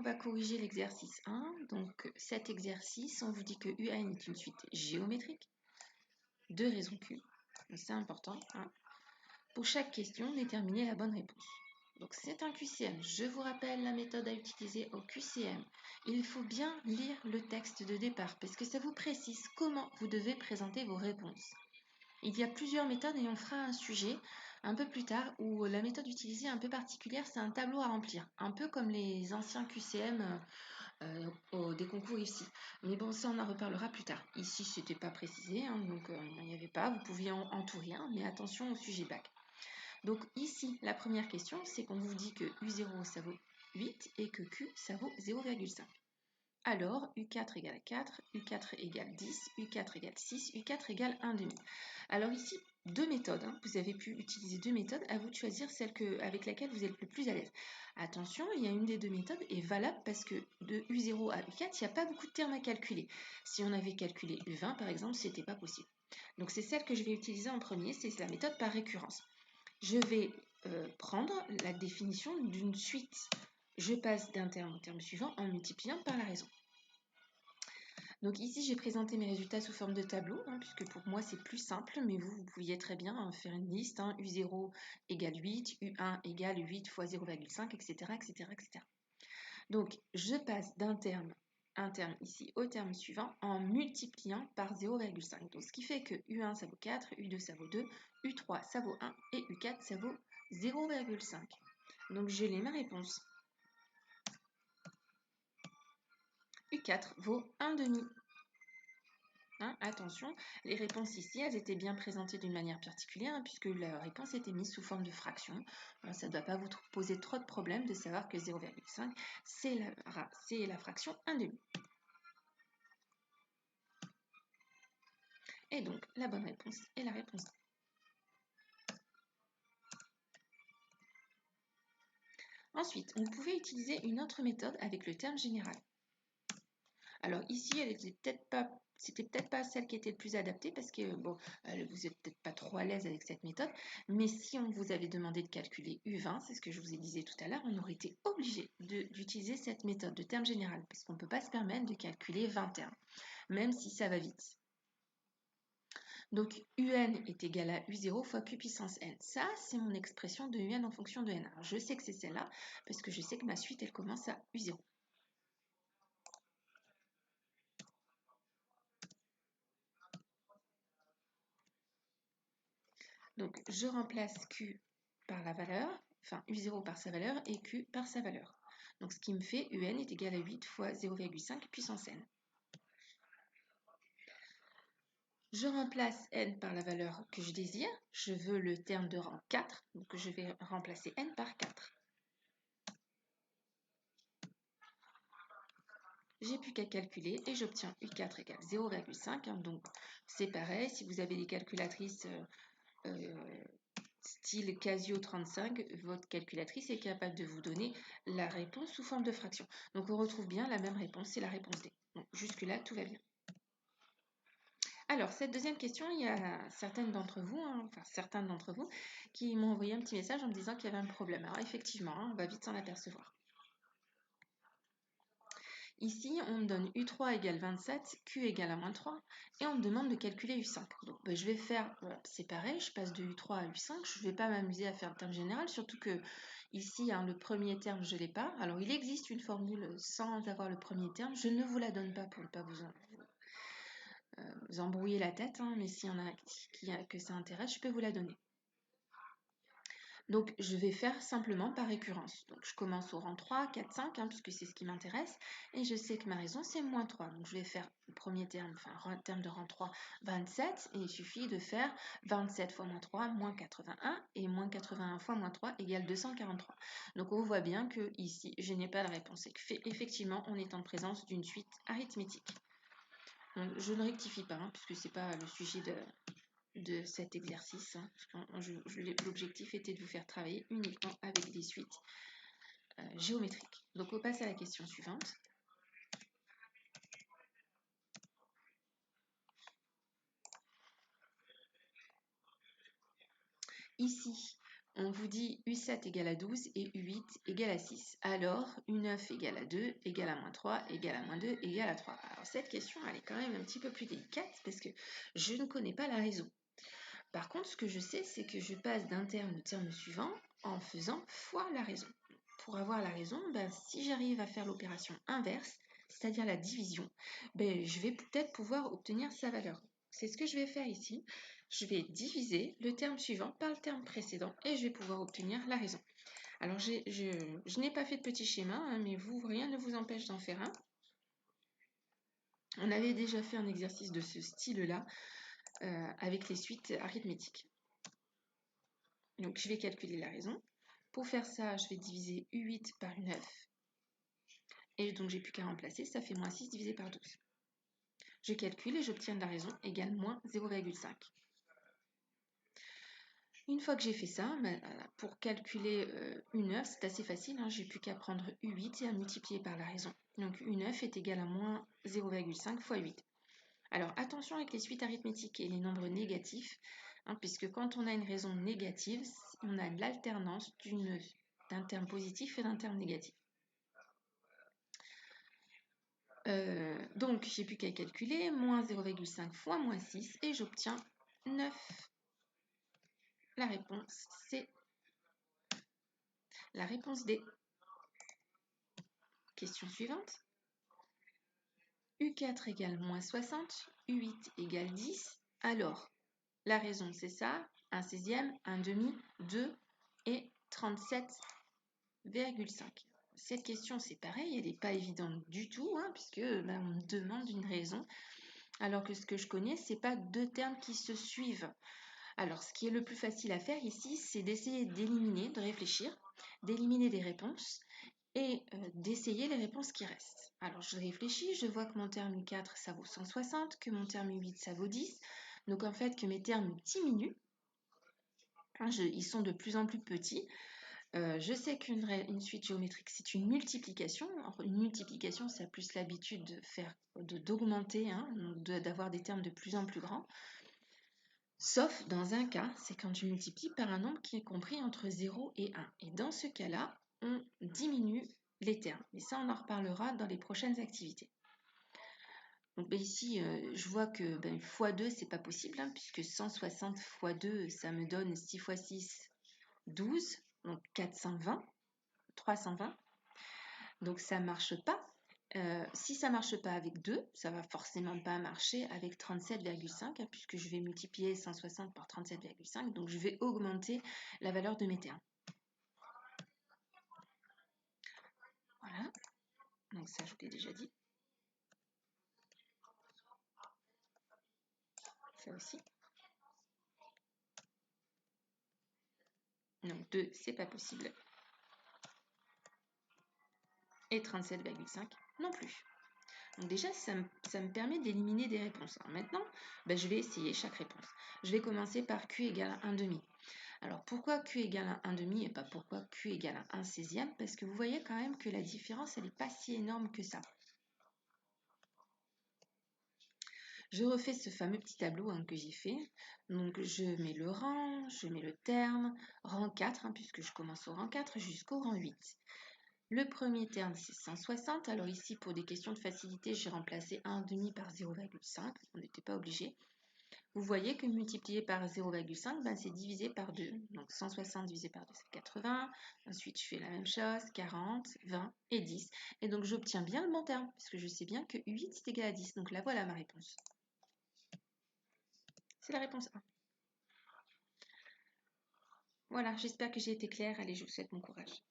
On va corriger l'exercice 1. Donc cet exercice, on vous dit que UN est une suite géométrique de raison Q. C'est important. Pour chaque question, déterminez la bonne réponse. Donc c'est un QCM. Je vous rappelle la méthode à utiliser au QCM. Il faut bien lire le texte de départ parce que ça vous précise comment vous devez présenter vos réponses. Il y a plusieurs méthodes et on fera un sujet un peu plus tard où la méthode utilisée est un peu particulière, c'est un tableau à remplir, un peu comme les anciens QCM des concours ici. Mais bon, ça on en reparlera plus tard. Ici, c'était pas précisé, donc il n'y avait pas, vous pouviez en tout rien, mais attention au sujet bac. Donc ici, la première question, c'est qu'on vous dit que U0 ça vaut 8 et que Q ça vaut 0,5. Alors, U4 égale 4, U4 égale 10, U4 égale 6, U4 égale 1 demi. Alors ici, deux méthodes. Vous avez pu utiliser deux méthodes. À vous de choisir celle avec laquelle vous êtes le plus à l'aise. Attention, il y a une des deux méthodes est valable parce que de U0 à U4, il n'y a pas beaucoup de termes à calculer. Si on avait calculé U20, par exemple, ce n'était pas possible. Donc c'est celle que je vais utiliser en premier, c'est la méthode par récurrence. Je vais prendre la définition d'une suite. Je passe d'un terme au terme suivant en multipliant par la raison. Donc ici, j'ai présenté mes résultats sous forme de tableau, puisque pour moi, c'est plus simple, mais vous pouviez très bien faire une liste, U0 égale 8, U1 égale 8 fois 0,5, etc., etc., etc. Donc, je passe un terme ici au terme suivant en multipliant par 0,5. Donc, ce qui fait que U1, ça vaut 4, U2, ça vaut 2, U3, ça vaut 1, et U4, ça vaut 0,5. Donc, je l'ai ma réponse. U4 vaut 1 demi. Attention, les réponses ici, elles étaient bien présentées d'une manière particulière, puisque la réponse était mise sous forme de fraction. Ça ne doit pas vous poser trop de problèmes de savoir que 0,5, c'est la fraction 1 demi. Et donc, la bonne réponse est la réponse D. Ensuite, vous pouvez utiliser une autre méthode avec le terme général. Alors ici, c'était peut-être pas celle qui était le plus adaptée parce que bon, vous n'êtes peut-être pas trop à l'aise avec cette méthode, mais si on vous avait demandé de calculer U20, c'est ce que je vous ai dit tout à l'heure, on aurait été obligé d'utiliser cette méthode de terme général parce qu'on ne peut pas se permettre de calculer 20 termes, même si ça va vite. Donc UN est égal à U0 fois Q puissance N. Ça, c'est mon expression de UN en fonction de N. Alors, je sais que c'est celle-là parce que je sais que ma suite, elle commence à U0. Donc, je remplace Q par la valeur, enfin U0 par sa valeur et Q par sa valeur. Donc, ce qui me fait UN est égal à 8 fois 0,5 puissance N. Je remplace N par la valeur que je désire. Je veux le terme de rang 4, donc je vais remplacer N par 4. J'ai plus qu'à calculer et j'obtiens U4 égale 0,5. Donc, c'est pareil, si vous avez des calculatrices style Casio 35, votre calculatrice est capable de vous donner la réponse sous forme de fraction. Donc on retrouve bien la même réponse, c'est la réponse D. Donc jusque-là, tout va bien. Alors, cette deuxième question, il y a certains d'entre vous qui m'ont envoyé un petit message en me disant qu'il y avait un problème. Alors effectivement, on va vite s'en apercevoir. Ici, on me donne U3 égale 27, Q égale à moins 3, et on me demande de calculer U5. Donc, je vais faire, c'est pareil, je passe de U3 à U5, je ne vais pas m'amuser à faire le terme général, surtout que ici, le premier terme, je ne l'ai pas. Alors, il existe une formule sans avoir le premier terme, je ne vous la donne pas pour ne pas vous embrouiller la tête, mais s'il y en a que ça intéresse, je peux vous la donner. Donc, je vais faire simplement par récurrence. Donc, je commence au rang 3, 4, 5, puisque c'est ce qui m'intéresse. Et je sais que ma raison, c'est moins 3. Donc, je vais faire le premier terme, terme de rang 3, 27. Et il suffit de faire 27 fois moins 3, moins 81. Et moins 81 fois moins 3 égale 243. Donc, on voit bien que ici, je n'ai pas la réponse. Et effectivement, on est en présence d'une suite arithmétique. Donc, je ne rectifie pas, puisque ce n'est pas le sujet de cet exercice. L'objectif était de vous faire travailler uniquement avec des suites géométriques. Donc on passe à la question suivante. Ici, On vous dit U7 égale à 12 et U8 égale à 6. Alors, U9 égale à 2, égale à moins 3, égale à moins 2, égale à 3. Alors, cette question, elle est quand même un petit peu plus délicate parce que je ne connais pas la raison. Par contre, ce que je sais, c'est que je passe d'un terme au terme suivant en faisant fois la raison. Pour avoir la raison, si j'arrive à faire l'opération inverse, c'est-à-dire la division, je vais peut-être pouvoir obtenir sa valeur. C'est ce que je vais faire ici. Je vais diviser le terme suivant par le terme précédent et je vais pouvoir obtenir la raison. Alors, je n'ai pas fait de petit schéma, hein, mais vous, rien ne vous empêche d'en faire un. On avait déjà fait un exercice de ce style-là avec les suites arithmétiques. Donc, je vais calculer la raison. Pour faire ça, je vais diviser U8 par U9. Et donc, j'ai plus qu'à remplacer, ça fait moins 6 divisé par 12. Je calcule et j'obtiens la raison égale moins 0,5. Une fois que j'ai fait ça, pour calculer U9, c'est assez facile. Hein, j'ai plus qu'à prendre U8 et à multiplier par la raison. Donc, U9 est égal à moins 0,5 fois 8. Alors, attention avec les suites arithmétiques et les nombres négatifs, hein, puisque quand on a une raison négative, on a l'alternance d'un terme positif et d'un terme négatif. Donc, j'ai plus qu'à calculer, moins 0,5 fois moins 6, et j'obtiens 9. La réponse, c'est la réponse D. Question suivante. U4 égale moins 60, U8 égale 10. Alors, la raison, c'est ça, 1 16e, 1 demi, 2 et 37,5. Cette question, c'est pareil, elle n'est pas évidente du tout, hein, puisque on me demande une raison, alors que ce que je connais, ce n'est pas deux termes qui se suivent. Alors, ce qui est le plus facile à faire ici, c'est d'essayer d'éliminer, de réfléchir, d'éliminer des réponses et d'essayer les réponses qui restent. Alors, je réfléchis, je vois que mon terme U4, ça vaut 160, que mon terme U8, ça vaut 10. Donc, en fait, que mes termes diminuent. Hein, ils sont de plus en plus petits. Je sais qu'une suite géométrique, c'est une multiplication. Alors, une multiplication, ça a plus l'habitude d'augmenter, hein, d'avoir des termes de plus en plus grands. Sauf dans un cas, c'est quand je multiplie par un nombre qui est compris entre 0 et 1. Et dans ce cas-là, on diminue les termes. Mais ça, on en reparlera dans les prochaines activités. Donc ici, je vois que x2, c'est pas possible, hein, puisque 160 x 2, ça me donne 6 x 6, 12, donc 420, 320. Donc ça marche pas. Si ça marche pas avec 2, ça va forcément pas marcher avec 37,5, hein, puisque je vais multiplier 160 par 37,5, donc je vais augmenter la valeur de mes termes. Voilà, donc ça je vous l'ai déjà dit. Ça aussi. Donc 2, c'est pas possible. Et 37,5 non plus. Donc déjà, ça me permet d'éliminer des réponses. Alors maintenant, je vais essayer chaque réponse. Je vais commencer par Q égale à 1 demi. Alors pourquoi Q égale à 1 demi et pas pourquoi Q égale à 1 16e? Parce que vous voyez quand même que la différence, elle n'est pas si énorme que ça. Je refais ce fameux petit tableau que j'ai fait. Donc je mets le rang, je mets le terme, rang 4, puisque je commence au rang 4 jusqu'au rang 8. Le premier terme, c'est 160. Alors ici, pour des questions de facilité, j'ai remplacé 1,5 par 0,5. On n'était pas obligé. Vous voyez que multiplié par 0,5, c'est divisé par 2. Donc 160 divisé par 2, c'est 80. Ensuite, je fais la même chose, 40, 20 et 10. Et donc, j'obtiens bien le bon terme, parce que je sais bien que 8, c'est égal à 10. Donc là, voilà ma réponse. C'est la réponse 1. Voilà, j'espère que j'ai été claire. Allez, je vous souhaite bon courage.